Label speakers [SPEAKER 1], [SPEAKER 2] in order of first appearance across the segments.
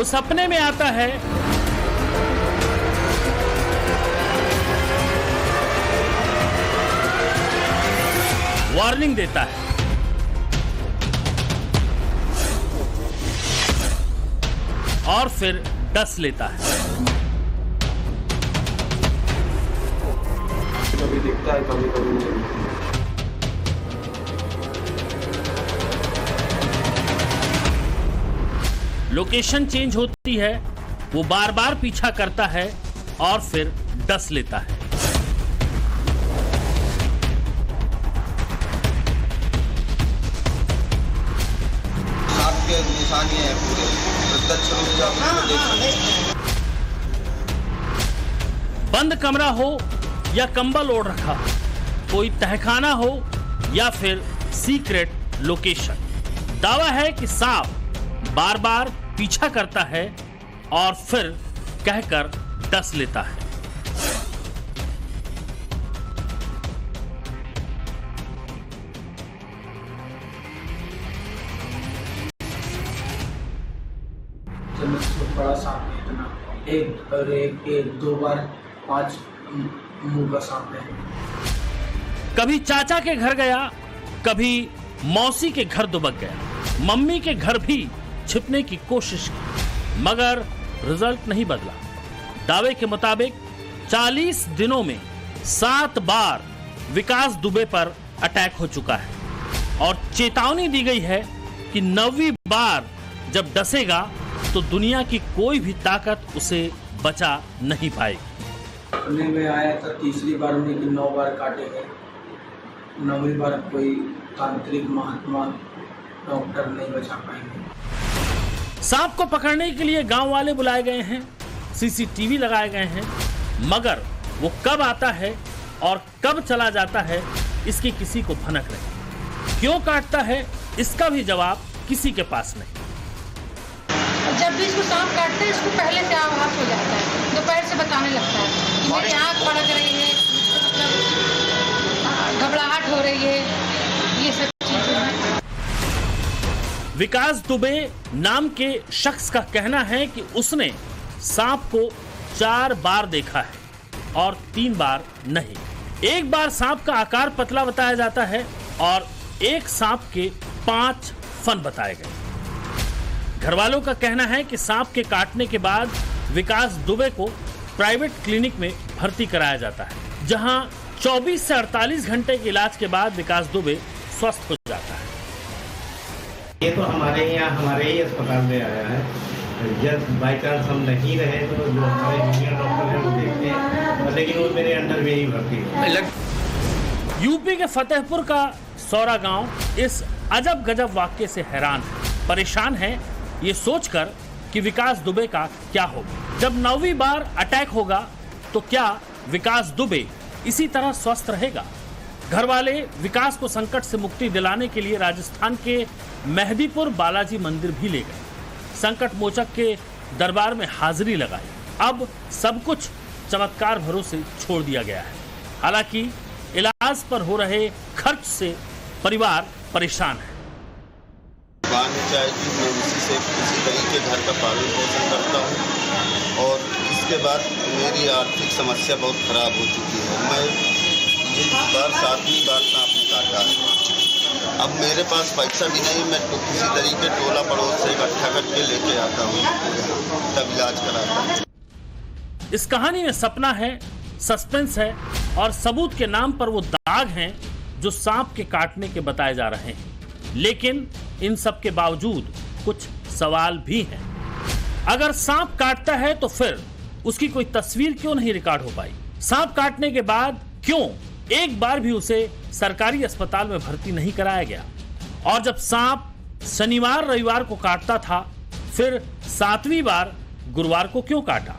[SPEAKER 1] वो सपने में आता है, वार्निंग देता है, और फिर डस लेता है।
[SPEAKER 2] कभी दिखता है, कभी कभी नहीं।
[SPEAKER 1] लोकेशन चेंज होती है, वो बार बार पीछा करता है और फिर डस लेता है।
[SPEAKER 3] सांप के निशान ये है पूरे, प्रत्यक्ष रूप से आप इसको देख सकते हैं।
[SPEAKER 1] बंद कमरा हो या कंबल ओढ़ रखा हो, कोई तहखाना हो या फिर सीक्रेट लोकेशन, दावा है कि सांप बार बार पीछा करता है और फिर कहकर डस लेता है।
[SPEAKER 4] जब मैं बड़ा सांप है इतना, एक दो बार 5 मुंह का सांप है।
[SPEAKER 1] कभी चाचा के घर गया, कभी मौसी के घर दुबक गया, मम्मी के घर भी छिपने की कोशिश की, मगर रिजल्ट नहीं बदला। दावे के मुताबिक 40 दिनों में 7 बार विकास दुबे पर अटैक हो चुका है और चेतावनी दी गई है कि 9वीं बार जब डसेगा तो दुनिया की कोई भी ताकत उसे बचा नहीं पाएगी।
[SPEAKER 4] अपने में आया था, तीसरी बार उन्हें कि 9 बार काटे गए, 9वीं बार कोई तांत्रिक महात्मा डॉक्टर नहीं बचा पाएंगे।
[SPEAKER 1] सांप को पकड़ने के लिए गांव वाले बुलाए गए हैं, सीसीटीवी लगाए गए हैं, मगर वो कब आता है और कब चला जाता है इसकी किसी को भनक नहीं। क्यों काटता है इसका भी जवाब किसी के पास नहीं।
[SPEAKER 5] जब भी इसको सांप काटते हैं इसको पहले से आभास हो जाता है, दोपहर से बताने लगता है कि मेरी आँख फड़क रही है, मतलब घबराहट हो रही है, ये सब चीजें हैं।
[SPEAKER 1] विकास दुबे नाम के शख्स का कहना है कि उसने सांप को 4 बार देखा है और 3 बार नहीं। एक बार सांप का आकार पतला बताया जाता है और एक सांप के 5 फन बताए गए। घरवालों का कहना है कि सांप के काटने के बाद विकास दुबे को प्राइवेट क्लिनिक में भर्ती कराया जाता है, जहां 24 से 48 घंटे के इलाज के बाद विकास दुबे स्वस्थ हो जाता है।
[SPEAKER 6] ये तो हमारे ही अस्पताल में आया है। जब बाई चांस हम नहीं रहे तो जो हमारे जूनियर डॉक्टर हैं वो देखते हैं, लेकिन वो मेरे अंडर में ही भर्ती है।
[SPEAKER 1] यूपी के फतेहपुर का सौरा गांव इस अजब गजब वाक्य से हैरान है, परेशान है ये सोचकर कि विकास दुबे का क्या होगा। जब 9वीं बार अटैक होगा तो क्या विकास दुबे इसी तरह स्वस्थ रहेगा? घर वाले विकास को संकट से मुक्ति दिलाने के लिए राजस्थान के मेहदीपुर बालाजी मंदिर भी ले गए, संकट मोचक के दरबार में हाजिरी लगाई। अब सब कुछ चमत्कार भरोसे छोड़ दिया गया है। हालांकि इलाज पर हो रहे खर्च से परिवार परेशान है।
[SPEAKER 3] चाहेगी मैं इसी से किसी तरीके घर का पालन पोषण करता हूँ और इसके बाद मेरी आर्थिक समस्या बहुत खराब हो चुकी है। मैं इस बार 7वीं बार सांप ने काटा है। अब मेरे पास पैसा भी नहीं, मैं तो किसी तरीके टोला पड़ोस से इकट्ठा करके लेके आता हूँ, तब इलाज कराता हूँ।
[SPEAKER 1] इस कहानी में सपना है, सस्पेंस है और सबूत के नाम पर वो दाग हैं जो सांप के काटने के बताए जा रहे हैं। लेकिन इन सब के बावजूद कुछ सवाल भी हैं। अगर सांप काटता है तो फिर उसकी कोई तस्वीर क्यों नहीं रिकॉर्ड हो पाई? सांप काटने के बाद क्यों एक बार भी उसे सरकारी अस्पताल में भर्ती नहीं कराया गया? और जब सांप शनिवार रविवार को काटता था, फिर 7वीं बार गुरुवार को क्यों काटा?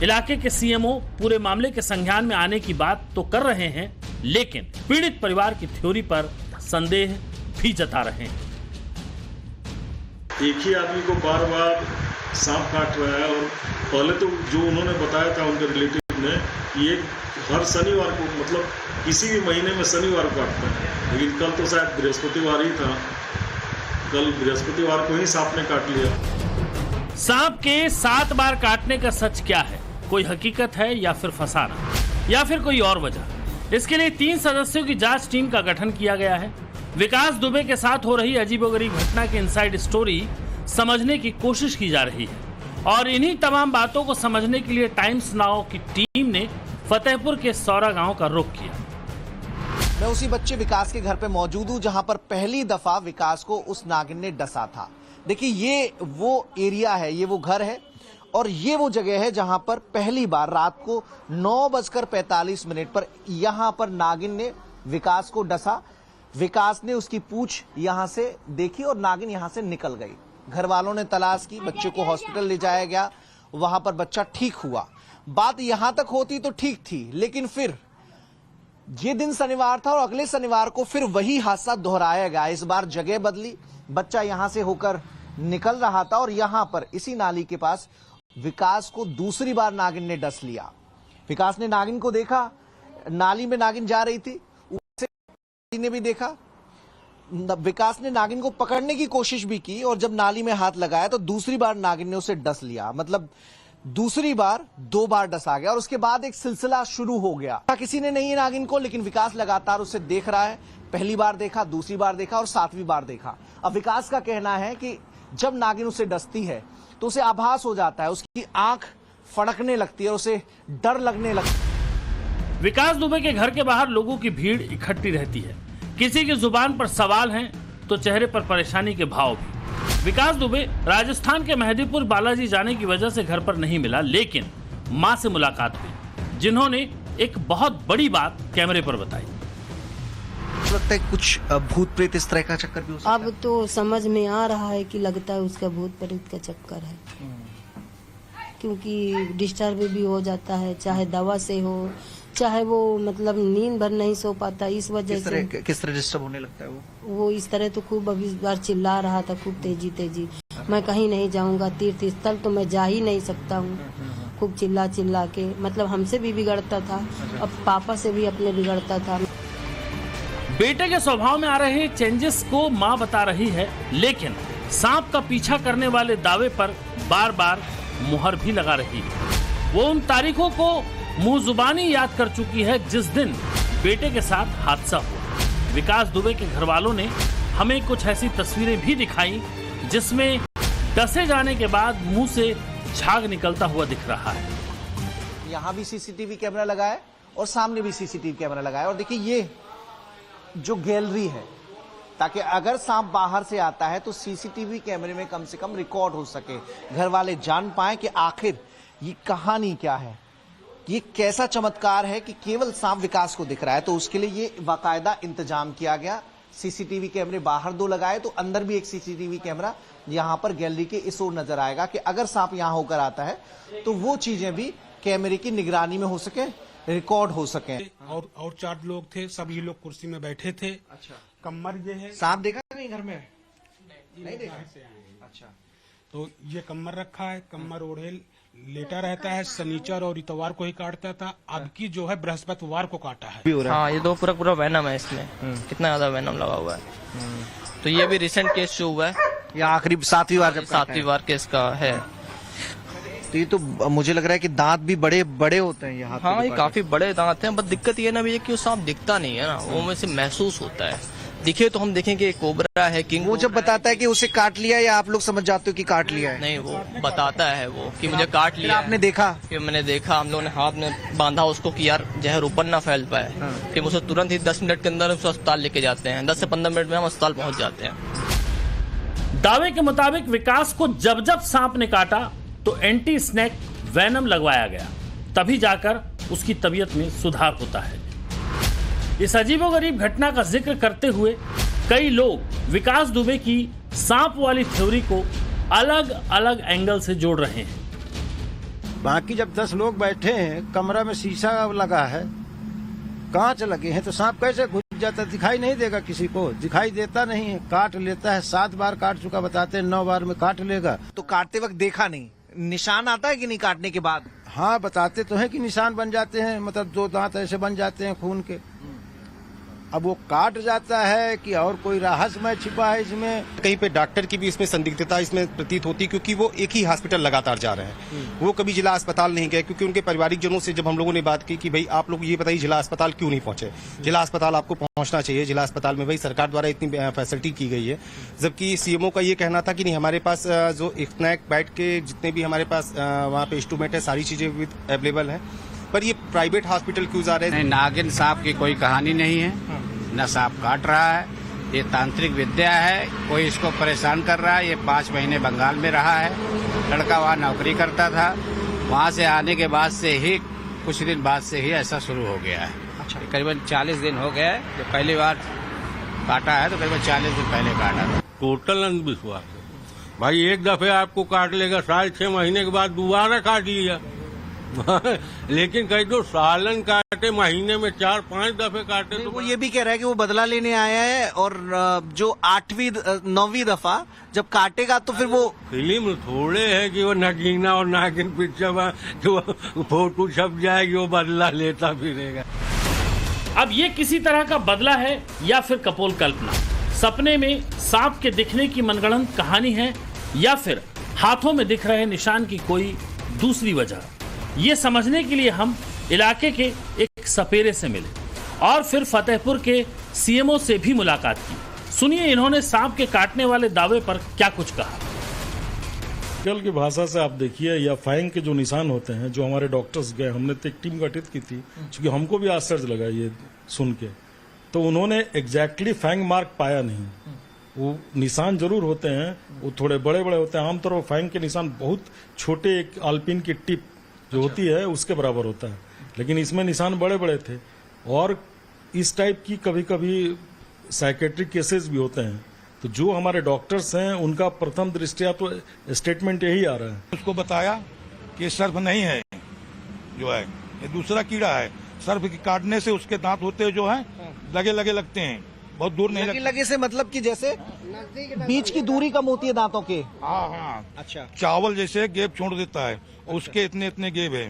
[SPEAKER 1] इलाके के सीएमओ पूरे मामले के संज्ञान में आने की बात तो कर रहे हैं, लेकिन पीड़ित परिवार की थ्योरी पर संदेह भी जता रहे हैं।
[SPEAKER 7] एक ही आदमी को बार बार सांप काट रहा है और पहले तो जो उन्होंने बताया था उनके रिलेटिव ने, ये हर शनिवार को, मतलब किसी भी महीने में शनिवार को काटता है, लेकिन कल तो शायद बृहस्पतिवार ही था, कल बृहस्पतिवार को ही सांप ने काट लिया।
[SPEAKER 1] सांप के 7 बार काटने का सच क्या है? कोई हकीकत है या फिर फसाना, या फिर कोई और वजह? इसके लिए 3 सदस्यों की जांच टीम का गठन किया गया है। विकास दुबे के साथ हो रही अजीबोगरीब घटना की इनसाइड स्टोरी समझने की कोशिश की जा रही है और इन्हीं तमाम बातों को समझने के लिए टाइम्स नाउ की टीम ने फतेहपुर के सौरा गांव का रुख किया।
[SPEAKER 8] मैं उसी बच्चे विकास के घर पे मौजूद हूं जहां पर पहली दफा विकास को उस नागिन ने डसा था। देखिए, ये वो एरिया है, ये वो घर है और ये वो जगह है जहां पर पहली बार रात को 9:45 पर यहां पर नागिन ने विकास को डसा। विकास ने उसकी पूंछ यहां से देखी और नागिन यहां से निकल गई। घर वालों ने तलाश की, बच्चे को हॉस्पिटल ले जाया गया, वहां पर बच्चा ठीक हुआ। बात यहां तक होती तो ठीक थी, लेकिन फिर ये दिन शनिवार था और अगले शनिवार को फिर वही हादसा दोहराया गया। इस बार जगह बदली, बच्चा यहां से होकर निकल रहा था और यहां पर इसी नाली के पास विकास को दूसरी बार नागिन ने डस लिया। विकास ने नागिन को देखा, नाली में नागिन जा रही थी, उसे ने भी देखा। विकास ने नागिन को पकड़ने की कोशिश भी की और जब नाली में हाथ लगाया तो दूसरी बार नागिन ने उसे डस लिया। मतलब दूसरी बार 2 बार डसा गया और उसके बाद एक सिलसिला शुरू हो गया। किसी ने नहीं नागिन को, लेकिन विकास लगातार उसे देख रहा है। पहली बार देखा, दूसरी बार देखा और 7वीं बार देखा। अब विकास का कहना है कि जब नागिन उसे डसती है तो उसे आभास हो जाता है, उसकी आंख फड़कने लगती है और उसे डर लगने लगता है।
[SPEAKER 1] विकास दुबे के घर के बाहर लोगों की भीड़ इकट्ठी रहती है। किसी की जुबान पर सवाल हैं तो चेहरे पर परेशानी के भाव भी। विकास दुबे राजस्थान के मेहदीपुर बालाजी जाने की वजह से घर पर नहीं मिला, लेकिन मां से मुलाकात हुई, जिन्होंने एक बहुत बड़ी बात कैमरे पर बताई।
[SPEAKER 8] लगता है कुछ भूत प्रेत इस तरह का चक्कर भी हो सकता है।
[SPEAKER 9] अब तो समझ में आ रहा है कि लगता है उसका भूत प्रेत का चक्कर है, क्योंकि डिस्टर्ब भी हो जाता है, चाहे दवा से हो, चाहे वो मतलब नींद भर नहीं सो पाता, इस वजह से।
[SPEAKER 8] किस तरह डिस्टर्ब होने लगता है
[SPEAKER 9] वो इस तरह तो खूब अभी बार चिल्ला रहा था, खूब तेजी। मैं कहीं नहीं जाऊंगा, तीर्थ स्थल तो मैं जा ही नहीं सकता हूँ। खूब चिल्ला के, मतलब हमसे भी बिगड़ता था, अब पापा से भी अपने बिगड़ता था।
[SPEAKER 1] बेटे के स्वभाव में आ रहे चेंजेस को मां बता रही है, लेकिन सांप का पीछा करने वाले दावे पर बार बार मुहर भी लगा रही है। वो उन तारीखों को मुंह जुबानी याद कर चुकी है जिस दिन बेटे के साथ हादसा हुआ। विकास दुबे के घर वालों ने हमें कुछ ऐसी तस्वीरें भी दिखाई जिसमें डसे जाने के बाद मुंह से झाग निकलता हुआ दिख रहा है।
[SPEAKER 8] यहाँ भी सीसीटीवी कैमरा लगा है और सामने भी सीसीटीवी कैमरा लगा है और देखिए ये जो गैलरी है, ताकि अगर सांप बाहर से आता है तो सीसीटीवी कैमरे में कम से कम रिकॉर्ड हो सके, घर वाले जान पाए कि आखिर ये कहानी क्या है, ये कैसा चमत्कार है कि केवल सांप विकास को दिख रहा है। तो उसके लिए ये बाकायदा इंतजाम किया गया। सीसीटीवी कैमरे बाहर 2 लगाए तो अंदर भी एक सीसीटीवी कैमरा यहाँ पर गैलरी के इस ओर नजर आएगा कि अगर सांप यहाँ होकर आता है तो वो चीजें भी कैमरे की निगरानी में हो सके, रिकॉर्ड हो सके।
[SPEAKER 10] और 4 लोग थे, सभी लोग कुर्सी में बैठे थे। अच्छा, कमर ये है।
[SPEAKER 8] सांप देखा नहीं घर में? नहीं देखा। अच्छा,
[SPEAKER 10] तो ये कमर रखा है, कमर ओढ़े लेटा रहता है। शनिचर और इतवार को ही काटता था, अब की जो है बृहस्पतिवार को काटा है।
[SPEAKER 11] हाँ, ये 2 पूरा वैनम है इसमें। कितना ज्यादा वैनम लगा हुआ है। तो ये भी रिसेंट केस जो हुआ है,
[SPEAKER 8] ये आखिरी 7वीं बार जब
[SPEAKER 11] 7वीं बार केस का है।
[SPEAKER 8] तो ये तो मुझे लग रहा है कि दांत भी बड़े बड़े होते हैं यहाँ।
[SPEAKER 11] हाँ, ये काफी बड़े दांत हैं, बस दिक्कत ये ना भैया कि वो सांप दिखता नहीं है ना, वो में से महसूस होता है। दिखे तो हम देखेंगे कोबरा है, किंग।
[SPEAKER 8] वो जब बताता है कि उसे काट लिया या आप लोग समझ जाते हो कि काट लिया है?
[SPEAKER 11] नहीं, वो बताता है वो कि मुझे काट लिया।
[SPEAKER 8] आपने देखा?
[SPEAKER 11] फिर मैंने देखा, हम लोगों ने हाथ में बांधा उसको कि यार जहर ऊपर ना फैल पाए। फिर उसे तुरंत ही 10 मिनट के अंदर उसे अस्पताल लेके जाते हैं। 10 से 15 मिनट में हम अस्पताल पहुंच जाते हैं।
[SPEAKER 1] दावे के मुताबिक विकास को जब सांप ने काटा तो एंटी स्नेक वैनम लगवाया गया, तभी जाकर उसकी तबीयत में सुधार होता है। इस अजीबोगरीब घटना का जिक्र करते हुए कई लोग विकास दुबे की सांप वाली थ्योरी को अलग अलग एंगल से जोड़ रहे हैं।
[SPEAKER 12] बाकी जब 10 लोग बैठे हैं, कमरा में शीशा लगा है, कांच लगे हैं, तो सांप कैसे घुस जाता? दिखाई नहीं देगा किसी को, दिखाई देता नहीं है, काट लेता है। 7 बार काट चुका बताते हैं, 9 बार में काट लेगा।
[SPEAKER 8] तो काटते वक्त देखा नहीं, निशान आता है कि नहीं काटने के बाद?
[SPEAKER 12] हाँ, बताते तो हैं कि निशान बन जाते हैं, मतलब 2 दांत ऐसे बन जाते हैं खून के। अब वो काट जाता है कि और कोई रहस्यमय छिपा है इसमें।
[SPEAKER 13] कहीं पे डॉक्टर की भी इसमें संदिग्धता इसमें प्रतीत होती, क्योंकि वो एक ही हॉस्पिटल लगातार जा रहे हैं, वो कभी जिला अस्पताल नहीं गए। क्योंकि उनके पारिवारिक जनों से जब हम लोगों ने बात की कि भाई आप लोग ये बताइए जिला अस्पताल क्यों नहीं पहुंचे, जिला अस्पताल आपको पहुंचना चाहिए, जिला अस्पताल में भाई सरकार द्वारा इतनी फैसिलिटी की गई है। जबकि सीएमओ का ये कहना था कि नहीं, हमारे पास जो इतना बेड के जितने भी हमारे पास वहाँ पे इंस्ट्रूमेंट है, सारी चीजें अवेलेबल है, पर ये प्राइवेट हॉस्पिटल क्यों जा रहे हैं?
[SPEAKER 14] नागिन सांप की कोई कहानी नहीं है, न सांप काट रहा है, ये तांत्रिक विद्या है, कोई इसको परेशान कर रहा है। ये 5 महीने बंगाल में रहा है, लड़का वहाँ नौकरी करता था, वहाँ से आने के बाद से ही कुछ दिन बाद से ही ऐसा शुरू हो गया है। अच्छा, करीबन 40 दिन हो गए जो पहली बार काटा है, तो करीबन 40 दिन पहले काटा था।
[SPEAKER 15] टोटल अंधविश्वास भाई, एक दफे आपको काट लेगा, 6.5 महीने के बाद दोबारा काट लिया। लेकिन कई तो सालन काटे, महीने में 4-5 दफे काटे।
[SPEAKER 8] तो वो ये भी कह रहा है कि वो बदला लेने आया है, और जो 9वीं दफा जब काटेगा तो फिर वो
[SPEAKER 15] फिल्म थोड़े है कि वो नगीना और नागिन पिक्चर जो फोटो छप जाएगी वो बदला लेता फिरेगा।
[SPEAKER 1] अब ये किसी तरह का बदला है या फिर कपोल कल्पना, सपने में सांप के दिखने की मनगढ़ंत कहानी है, या फिर हाथों में दिख रहे निशान की कोई दूसरी वजह, ये समझने के लिए हम इलाके के एक सपेरे से मिले और फिर फतेहपुर के सीएमओ से भी मुलाकात की। सुनिए इन्होंने सांप के काटने वाले दावे पर क्या कुछ कहा।
[SPEAKER 7] कल की भाषा से आप देखिए, या फैंग के जो निशान होते हैं, जो हमारे डॉक्टर्स गए, हमने तो एक टीम गठित की थी, क्योंकि हमको भी आश्चर्य लगा ये सुन के, तो उन्होंने एग्जैक्टली फैंग मार्क पाया नहीं। वो निशान जरूर होते हैं, वो थोड़े बड़े बड़े होते हैं, आमतौर पर फैंग के निशान बहुत छोटे, एक आल्पिन की टिप जो होती है उसके बराबर होता है, लेकिन इसमें निशान बड़े बड़े थे। और इस टाइप की कभी कभी साइकेट्रिक केसेस भी होते हैं, तो जो हमारे डॉक्टर्स हैं उनका प्रथम दृष्टया तो स्टेटमेंट यही आ रहा है।
[SPEAKER 10] उसको बताया कि सर्प नहीं है, जो है ये दूसरा कीड़ा है। सर्प के काटने से उसके दांत होते जो है लगे लगते हैं, बहुत दूर नहीं
[SPEAKER 8] लगे से मतलब कि जैसे बीच की दूरी कम होती है दांतों के।
[SPEAKER 10] हाँ, अच्छा, चावल जैसे गेप छोड़ देता है, उसके इतने गेब है।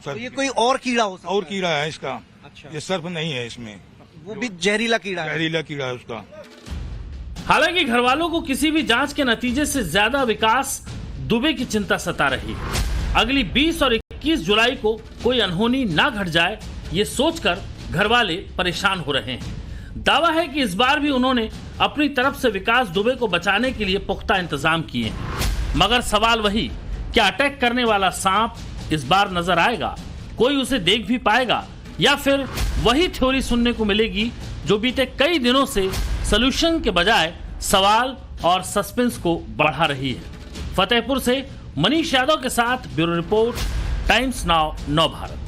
[SPEAKER 8] तो ये कोई और कीड़ा हो सकता है?
[SPEAKER 10] और कीड़ा है इसका। अच्छा, ये सर्प नहीं है, इसमें
[SPEAKER 8] वो भी जहरीला कीड़ा है।
[SPEAKER 10] जहरीला कीड़ा है उसका।
[SPEAKER 1] हालांकि घर वालों को किसी भी जांच के नतीजे से ज्यादा विकास दुबे की चिंता सता रही है। अगली 20 और 21 जुलाई को कोई अनहोनी ना घट जाए, ये सोचकर घर वाले परेशान हो रहे हैं। दावा है कि इस बार भी उन्होंने अपनी तरफ से विकास दुबे को बचाने के लिए पुख्ता इंतजाम किए हैं। मगर सवाल वही, क्या अटैक करने वाला सांप इस बार नजर आएगा, कोई उसे देख भी पाएगा, या फिर वही थ्योरी सुनने को मिलेगी जो बीते कई दिनों से सॉल्यूशन के बजाय सवाल और सस्पेंस को बढ़ा रही है। फतेहपुर से मनीष यादव के साथ ब्यूरो रिपोर्ट, टाइम्स नाउ नव भारत।